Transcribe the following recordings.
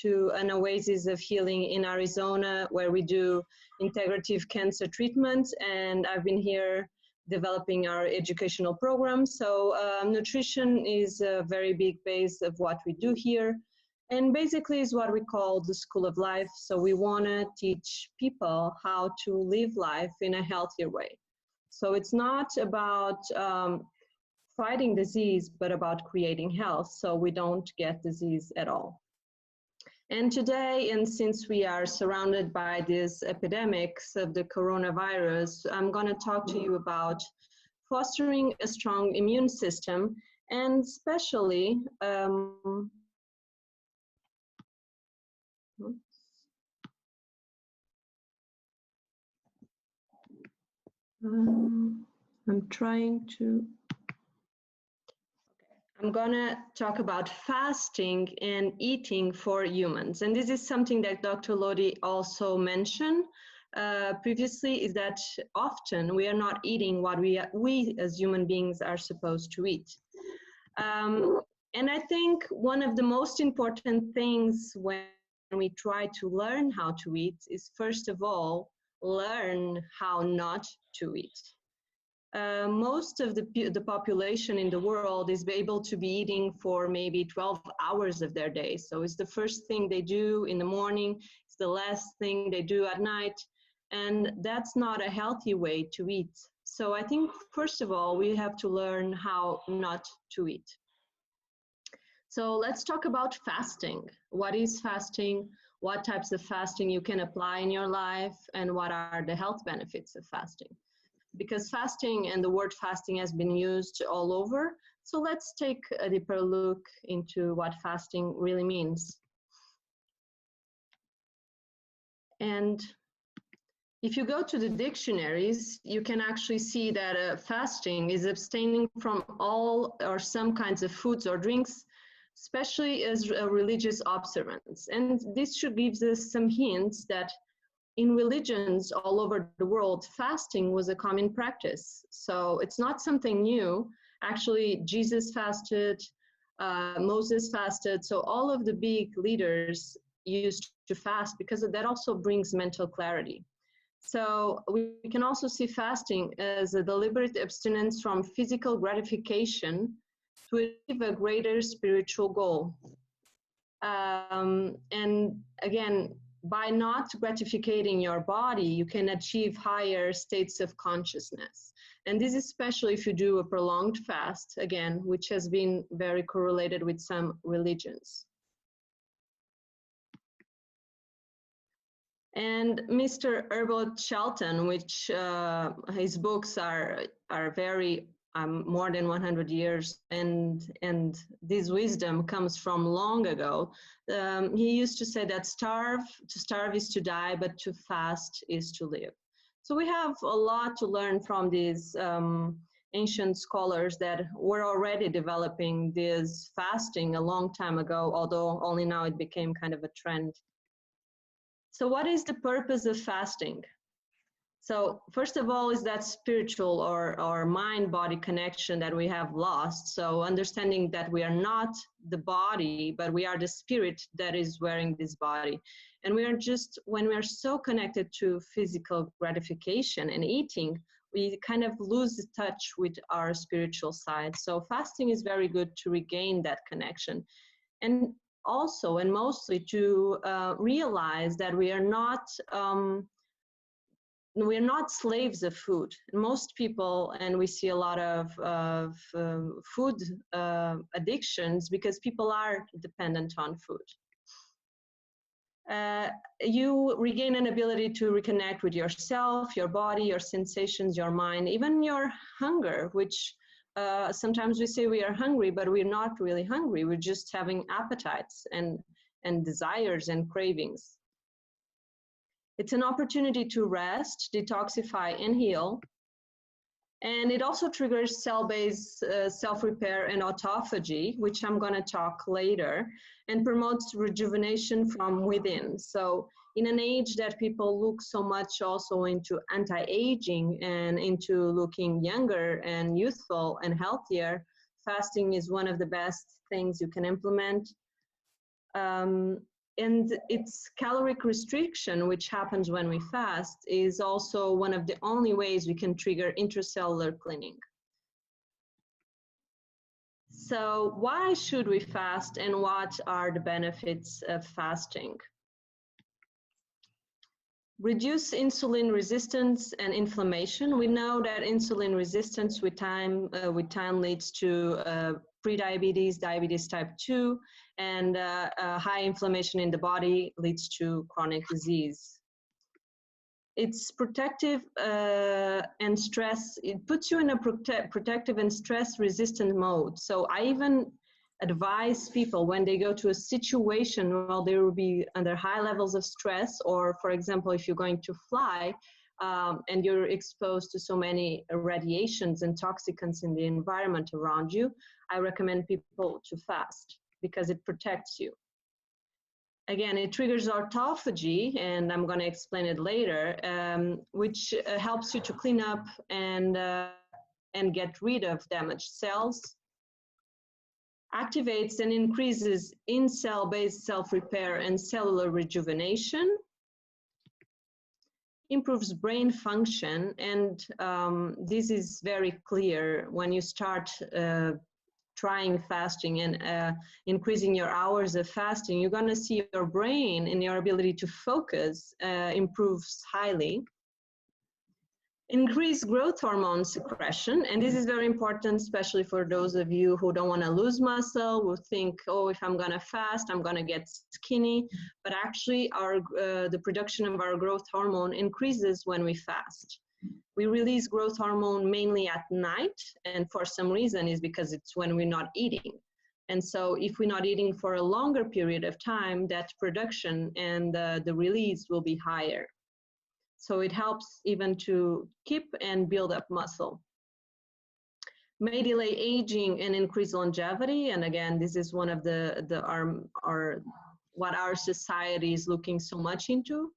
to an oasis of healing in Arizona where we do integrative cancer treatment, and I've been here developing our educational program. So nutrition is a very big base of what we do here, and basically is what we call the school of life. So we want to teach people how to live life in a healthier way. So it's not about fighting disease, but about creating health so we don't get disease at all. And today, and since we are surrounded by these epidemics of the coronavirus, I'm going to talk to you about fostering a strong immune system, and especially I'm gonna talk about fasting and eating for humans. And this is something that Dr. Lodi also mentioned previously, is that often we are not eating what we as human beings are supposed to eat. And I think one of the most important things when we try to learn how to eat is, first of all, learn how not to eat. Most of the population in the world is able to be eating for maybe 12 hours of their day. So it's the first thing they do in the morning, it's the last thing they do at night, and that's not a healthy way to eat. So I think, first of all, we have to learn how not to eat. So let's talk about fasting. What is fasting? What types of fasting you can apply in your life, and what are the health benefits of fasting? Because fasting and the word fasting has been used all over. So let's take a deeper look into what fasting really means. And if you go to the dictionaries, you can actually see that fasting is abstaining from all or some kinds of foods or drinks, especially as a religious observance. And this should give us some hints that in religions all over the world, fasting was a common practice. So it's not something new. Actually, Jesus fasted, Moses fasted. So all of the big leaders used to fast because that also brings mental clarity. So we can also see fasting as a deliberate abstinence from physical gratification to achieve a greater spiritual goal. And again, by not gratifying your body, you can achieve higher states of consciousness. And this is especially if you do a prolonged fast, again, which has been very correlated with some religions. And Mr. Herbert Shelton, which his books are very more than 100 years, and this wisdom comes from long ago. He used to say that to starve is to die, but to fast is to live. So we have a lot to learn from these ancient scholars that were already developing this fasting a long time ago, although only now it became kind of a trend. So what is the purpose of fasting? So first of all is that spiritual or mind-body connection that we have lost. So understanding that we are not the body, but we are the spirit that is wearing this body. And we are just, when we are so connected to physical gratification and eating, we kind of lose touch with our spiritual side. So fasting is very good to regain that connection. And also, and mostly to realize that we are not slaves of food. Most people, and we see a lot of food addictions because people are dependent on food. You regain an ability to reconnect with yourself, your body, your sensations, your mind, even your hunger, which sometimes we say we are hungry, but we're not really hungry. We're just having appetites and desires and cravings. It's an opportunity to rest, detoxify, and heal. And it also triggers cell-based self-repair and autophagy, which I'm going to talk later, and promotes rejuvenation from within. So in an age that people look so much also into anti-aging and into looking younger and youthful and healthier, fasting is one of the best things you can implement. And its caloric restriction, which happens when we fast, is also one of the only ways we can trigger intracellular cleaning. So why should we fast, and what are the benefits of fasting? Reduce insulin resistance and inflammation. We know that insulin resistance with time leads to prediabetes, diabetes type 2, and high inflammation in the body leads to chronic disease. It's protective and stress. It puts you in a protective and stress-resistant mode. So I even advise people when they go to a situation where they will be under high levels of stress, or for example, if you're going to fly and you're exposed to so many radiations and toxicants in the environment around you, I recommend people to fast because it protects you. Again, it triggers autophagy, and I'm going to explain it later, which helps you to clean up and get rid of damaged cells. Activates and increases in-cell-based self-repair and cellular rejuvenation. Improves brain function, and this is very clear when you start trying fasting and increasing your hours of fasting. You're going to see your brain and your ability to focus improves highly. Increase growth hormone secretion, and this is very important, especially for those of you who don't want to lose muscle, who think, oh, if I'm going to fast, I'm going to get skinny. But actually, the production of our growth hormone increases when we fast. We release growth hormone mainly at night, and for some reason is because it's when we're not eating. And so if we're not eating for a longer period of time, that production and the release will be higher. So it helps even to keep and build up muscle. May delay aging and increase longevity. And again, this is one of what our society is looking so much into.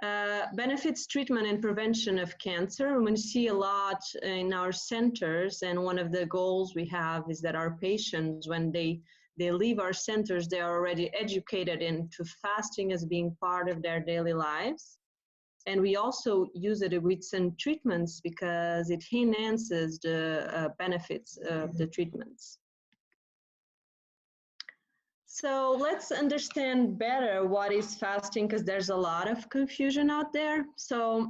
Benefits treatment and prevention of cancer. We see a lot in our centers, and one of the goals we have is that our patients, when they leave our centers, they are already educated into fasting as being part of their daily lives. And we also use it with some treatments because it enhances the benefits of the treatments. So let's understand better what is fasting, because there's a lot of confusion out there. So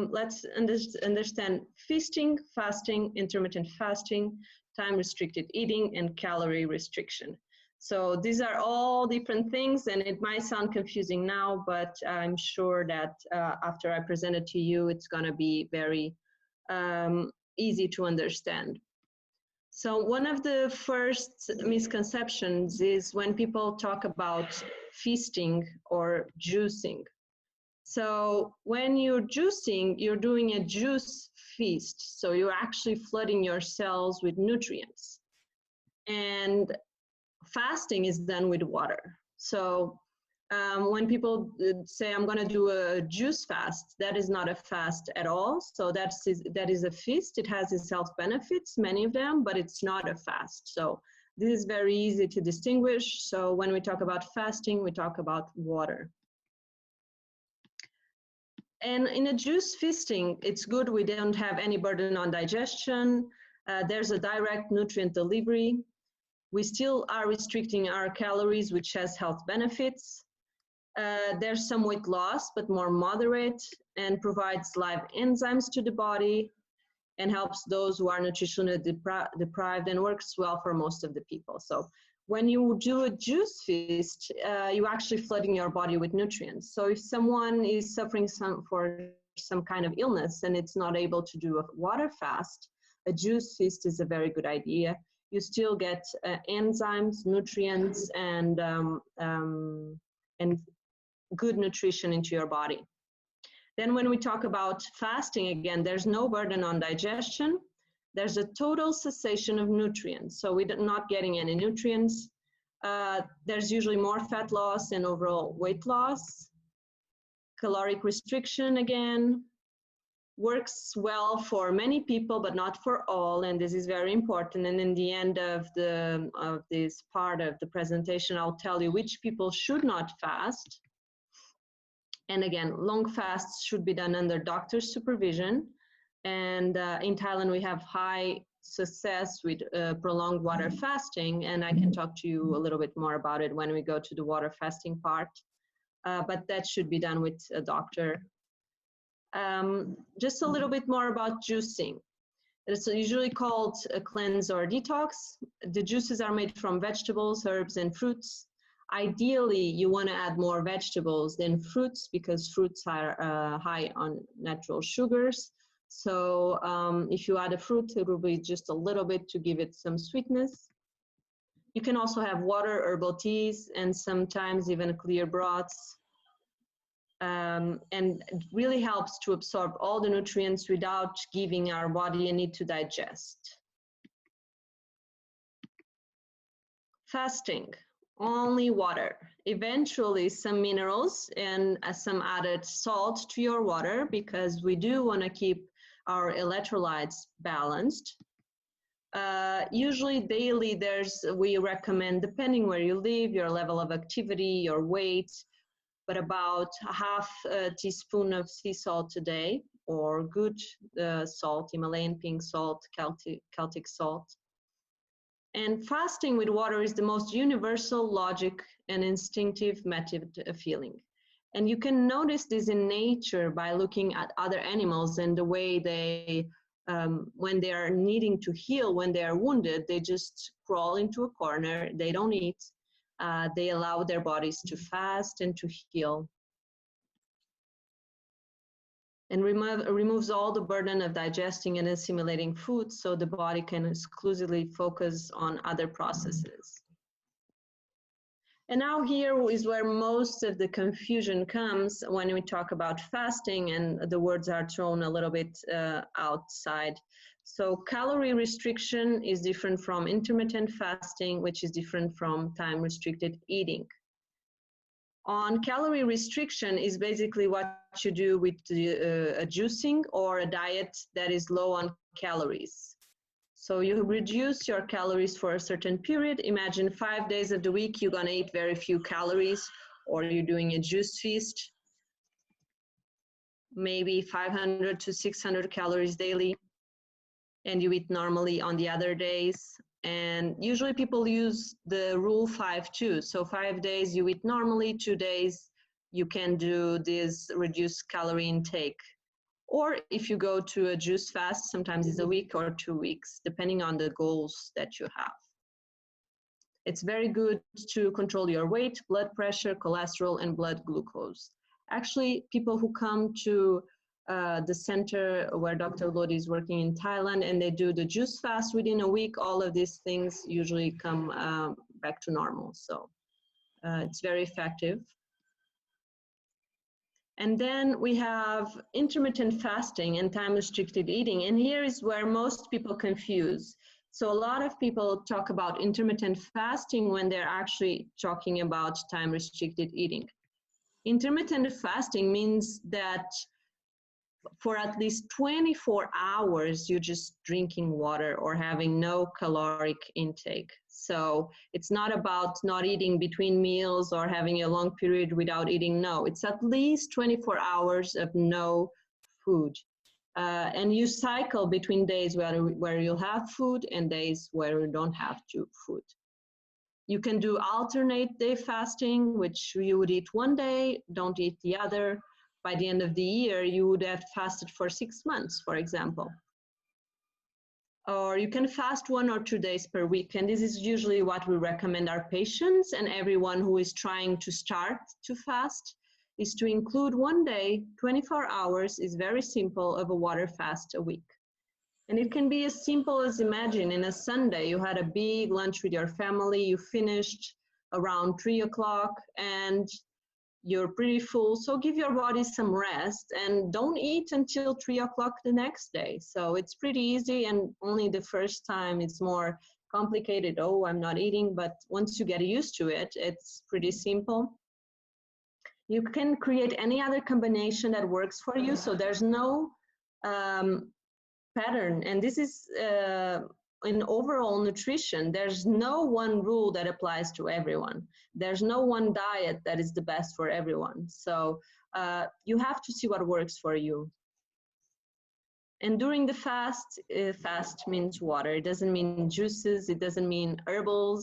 let's understand feasting, fasting, intermittent fasting, time-restricted eating, and calorie restriction. So these are all different things, and it might sound confusing now, but I'm sure that after I present it to you, it's going to be very easy to understand. So one of the first misconceptions is when people talk about feasting or juicing. So when you're juicing, you're doing a juice feast. So you're actually flooding your cells with nutrients. And fasting is done with water. So when people say, I'm going to do a juice fast, that is not a fast at all. So that is a feast. It has its health benefits, many of them, but it's not a fast. So this is very easy to distinguish. So when we talk about fasting, we talk about water. And in a juice feasting, it's good we don't have any burden on digestion. There's a direct nutrient delivery. We still are restricting our calories, which has health benefits. There's some weight loss, but more moderate, and provides live enzymes to the body and helps those who are nutritionally deprived, and works well for most of the people. So when you do a juice feast, you're actually flooding your body with nutrients. So if someone is suffering for some kind of illness and it's not able to do a water fast, a juice feast is a very good idea. You still get enzymes, nutrients, and good nutrition into your body. Then when we talk about fasting, again, there's no burden on digestion. There's a total cessation of nutrients. So we're not getting any nutrients. There's usually more fat loss and overall weight loss. Caloric restriction again. works well for many people, but not for all, and this is very important. And in the end of this part of the presentation, I'll tell you which people should not fast. And again, long fasts should be done under doctor's supervision. And in Thailand, we have high success with prolonged water fasting, and I can talk to you a little bit more about it when we go to the water fasting part. But that should be done with a doctor. Just a little bit more about juicing. It's usually called a cleanse or detox. The juices are made from vegetables, herbs, and fruits. Ideally, you want to add more vegetables than fruits because fruits are high on natural sugars. So if you add a fruit, it will be just a little bit to give it some sweetness. You can also have water, herbal teas, and sometimes even clear broths. And it really helps to absorb all the nutrients without giving our body a need to digest. Fasting, only water. Eventually some minerals and some added salt to your water because we do want to keep our electrolytes balanced. Usually daily we recommend, depending where you live, your level of activity, your weight, but about half a teaspoon of sea salt a day, or good salt, Himalayan pink salt, Celtic salt. And fasting with water is the most universal, logic, and instinctive method of healing. And you can notice this in nature by looking at other animals and the way they, when they are needing to heal, when they are wounded, they just crawl into a corner, they don't eat. They allow their bodies to fast and to heal. And removes all the burden of digesting and assimilating food so the body can exclusively focus on other processes. And now here is where most of the confusion comes when we talk about fasting and the words are thrown a little bit outside. So calorie restriction is different from intermittent fasting, which is different from time-restricted eating. On calorie restriction is basically what you do with a juicing or a diet that is low on calories. So you reduce your calories for a certain period. Imagine 5 days of the week, you're gonna eat very few calories, or you're doing a juice feast, maybe 500 to 600 calories daily, and you eat normally on the other days. And usually people use the rule 5-2. So 5 days you eat normally, 2 days you can do this reduced calorie intake. Or if you go to a juice fast, sometimes it's a week or 2 weeks, depending on the goals that you have. It's very good to control your weight, blood pressure, cholesterol, and blood glucose. Actually, people who come to the center where Dr. Lodi is working in Thailand and they do the juice fast within a week, all of these things usually come back to normal. So it's very effective. And then we have intermittent fasting and time-restricted eating. And here is where most people confuse. So a lot of people talk about intermittent fasting when they're actually talking about time-restricted eating. Intermittent fasting means that for at least 24 hours, you're just drinking water or having no caloric intake. So it's not about not eating between meals or having a long period without eating. No, it's at least 24 hours of no food. And you cycle between days where you'll have food and days where you don't have food. You can do alternate day fasting, which you would eat one day, don't eat the other. By the end of the year, you would have fasted for 6 months, for example. Or you can fast 1 or 2 days per week. And this is usually what we recommend our patients and everyone who is trying to start to fast, is to include 1 day, 24 hours is very simple, of a water fast a week. And it can be as simple as, imagine in a Sunday, you had a big lunch with your family, you finished around 3 o'clock and you're pretty full, so give your body some rest and don't eat until 3 o'clock the next day. So it's pretty easy, and only the first time it's more complicated. Oh, I'm not eating, but once you get used to it, it's pretty simple. You can create any other combination that works for you, so there's no pattern, and this is in overall nutrition. There's no one rule that applies to everyone. There's no one diet that is the best for everyone. So you have to see what works for you. And during the fast, fast means water. It doesn't mean juices. It doesn't mean herbal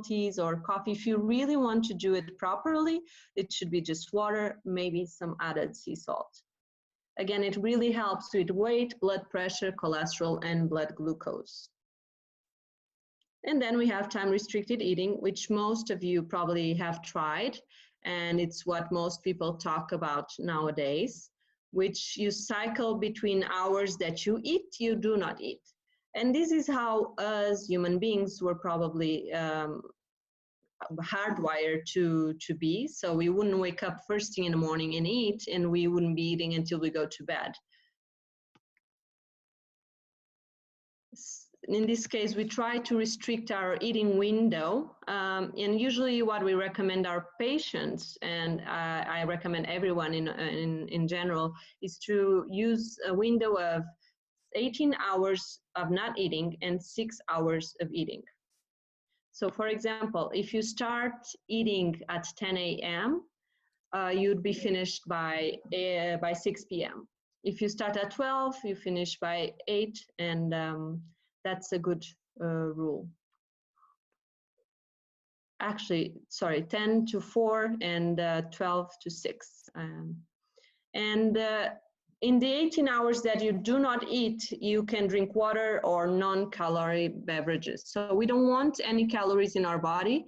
teas or coffee. If you really want to do it properly, it should be just water, maybe some added sea salt. Again, it really helps with weight, blood pressure, cholesterol, and blood glucose. And then we have time-restricted eating, which most of you probably have tried, and it's what most people talk about nowadays, which you cycle between hours that you eat, you do not eat. And this is how us human beings were probably hardwired to be. So we wouldn't wake up first thing in the morning and eat, and we wouldn't be eating until we go to bed. In this case, we try to restrict our eating window, and usually what we recommend our patients, and I recommend everyone in general, is to use a window of 18 hours of not eating and 6 hours of eating. So for example, if you start eating at 10 a.m., you'd be finished by 6 p.m. If you start at 12, you finish by 8, and that's a good rule. Actually, sorry, 10 to 4 and 12 to 6. In the 18 hours that you do not eat, you can drink water or non-calorie beverages. So we don't want any calories in our body.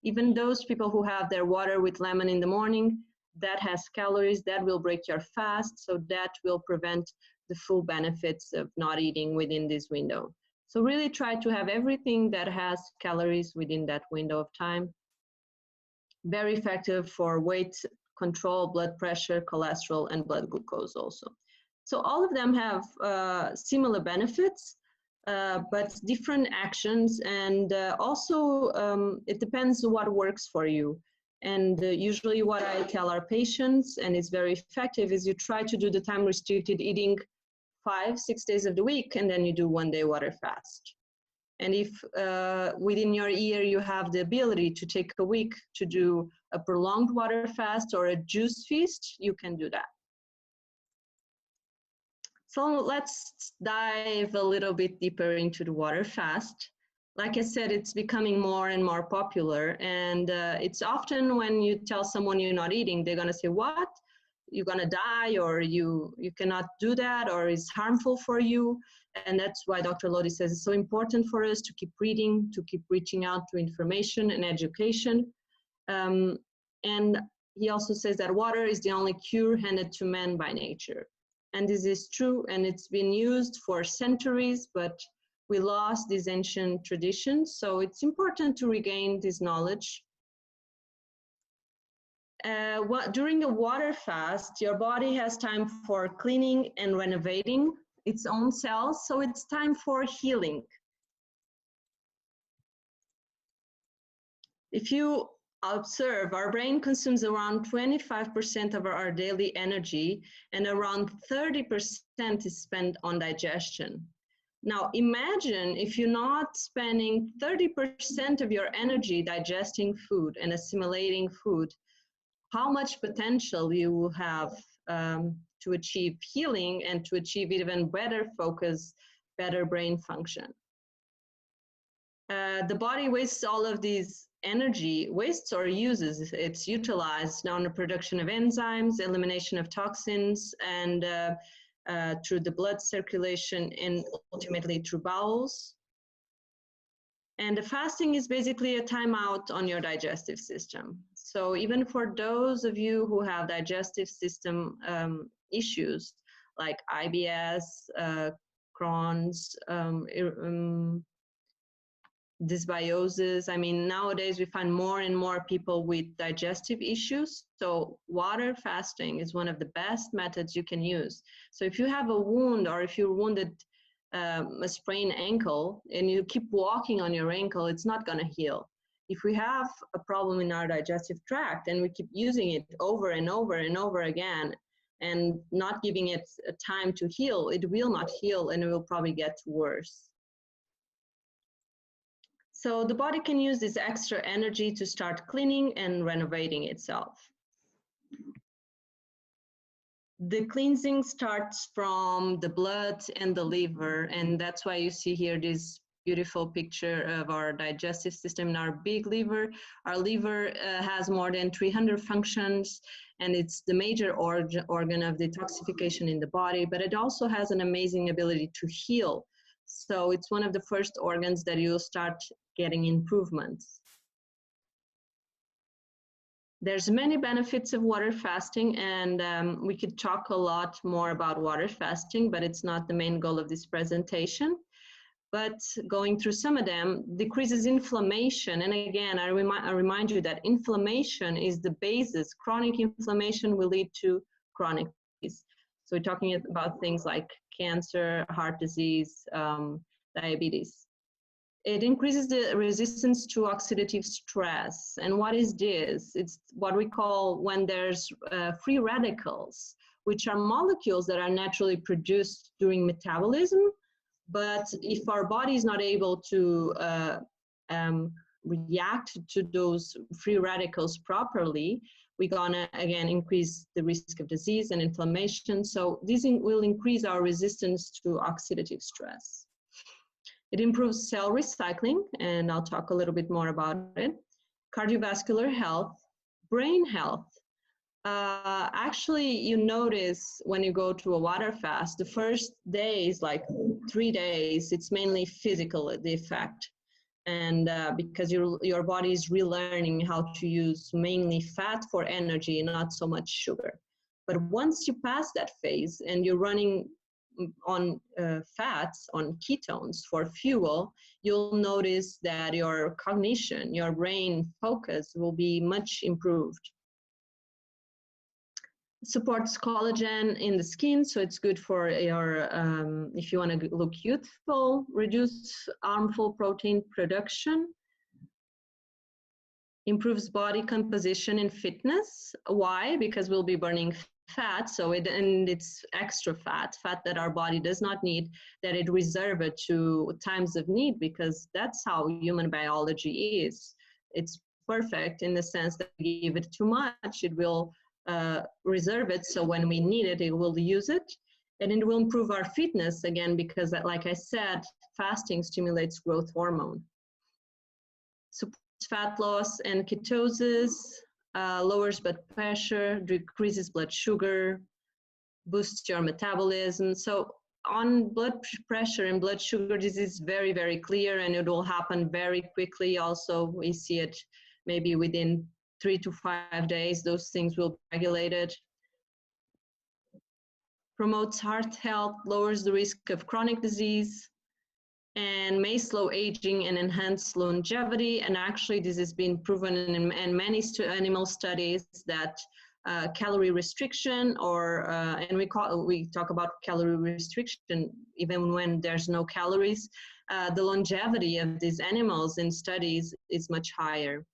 Even those people who have their water with lemon in the morning, that has calories, that will break your fast, so that will prevent the full benefits of not eating within this window. So really try to have everything that has calories within that window of time. Very effective for weight control, blood pressure, cholesterol, and blood glucose also. So all of them have similar benefits, but different actions, and also it depends what works for you. And usually what I tell our patients, and it's very effective, is you try to do the time-restricted eating 5-6 days of the week, and then you do 1 day water fast. And if within your year you have the ability to take a week to do a prolonged water fast or a juice feast, you can do that. So let's dive a little bit deeper into the water fast. Like I said, it's becoming more and more popular, and it's often when you tell someone you're not eating, they're gonna say, what? You're gonna die, or you cannot do that, or it's harmful for you. And that's why Dr. Lodi says it's so important for us to keep reading, to keep reaching out to information and education. And he also says that water is the only cure handed to man by nature. And this is true, and it's been used for centuries, but we lost these ancient traditions. So it's important to regain this knowledge. During a water fast, your body has time for cleaning and renovating its own cells, so it's time for healing. If you observe, our brain consumes around 25% of our daily energy, and around 30% is spent on digestion. Now imagine if you're not spending 30% of your energy digesting food and assimilating food, how much potential you will have to achieve healing and to achieve even better focus, better brain function. The body wastes all of these energy, wastes or uses, it's utilized on the production of enzymes, elimination of toxins, and through the blood circulation and ultimately through bowels. And the fasting is basically a timeout on your digestive system. So even for those of you who have digestive system issues like IBS, Crohn's, dysbiosis, I mean, nowadays we find more and more people with digestive issues. So water fasting is one of the best methods you can use. So if you have a wound, or if you're wounded, a sprained ankle, and you keep walking on your ankle, it's not going to heal. If we have a problem in our digestive tract and we keep using it over and over and over again, and not giving it a time to heal, it will not heal and it will probably get worse. So the body can use this extra energy to start cleaning and renovating itself. The cleansing starts from the blood and the liver, and that's why you see here this beautiful picture of our digestive system and our big liver. Our liver has more than 300 functions, and it's the major organ of detoxification in the body, but it also has an amazing ability to heal. So it's one of the first organs that you'll start getting improvements. There's many benefits of water fasting, and we could talk a lot more about water fasting, but it's not the main goal of this presentation. But going through some of them, decreases inflammation. And again, I remind you that inflammation is the basis. Chronic inflammation will lead to chronic disease. So we're talking about things like cancer, heart disease, diabetes. It increases the resistance to oxidative stress. And what is this? It's what we call when there's free radicals, which are molecules that are naturally produced during metabolism. But if our body is not able to react to those free radicals properly, we're gonna, again, increase the risk of disease and inflammation. So this will increase our resistance to oxidative stress. It improves cell recycling, and I'll talk a little bit more about it. Cardiovascular health, brain health. Actually, you notice when you go to a water fast, the first days, like 3 days, it's mainly physical, the effect. And because your body is relearning how to use mainly fat for energy, not so much sugar. But once you pass that phase and you're running on fats, on ketones for fuel, you'll notice that your cognition, your brain focus will be much improved. Supports collagen in the skin, so it's good for your, if you want to look youthful. Reduce harmful protein production. Improves body composition and fitness. Why? Because we'll be burning fat, so it's extra fat that our body does not need, that it reserve it to times of need, because that's how human biology is. It's perfect in the sense that we give it too much, it will reserve it, so when we need it, it will use it. And it will improve our fitness, again, because like I said, fasting stimulates growth hormone. Supports fat loss and ketosis, lowers blood pressure, decreases blood sugar, boosts your metabolism. So on blood pressure and blood sugar, this is very, very clear, and it will happen very quickly. Also, we see it maybe within 3 to 5 days, those things will be regulated. Promotes heart health, lowers the risk of chronic disease, and may slow aging and enhance longevity. And actually, this has been proven in many animal studies that calorie restriction, or and we talk about calorie restriction even when there's no calories, the longevity of these animals in studies is much higher.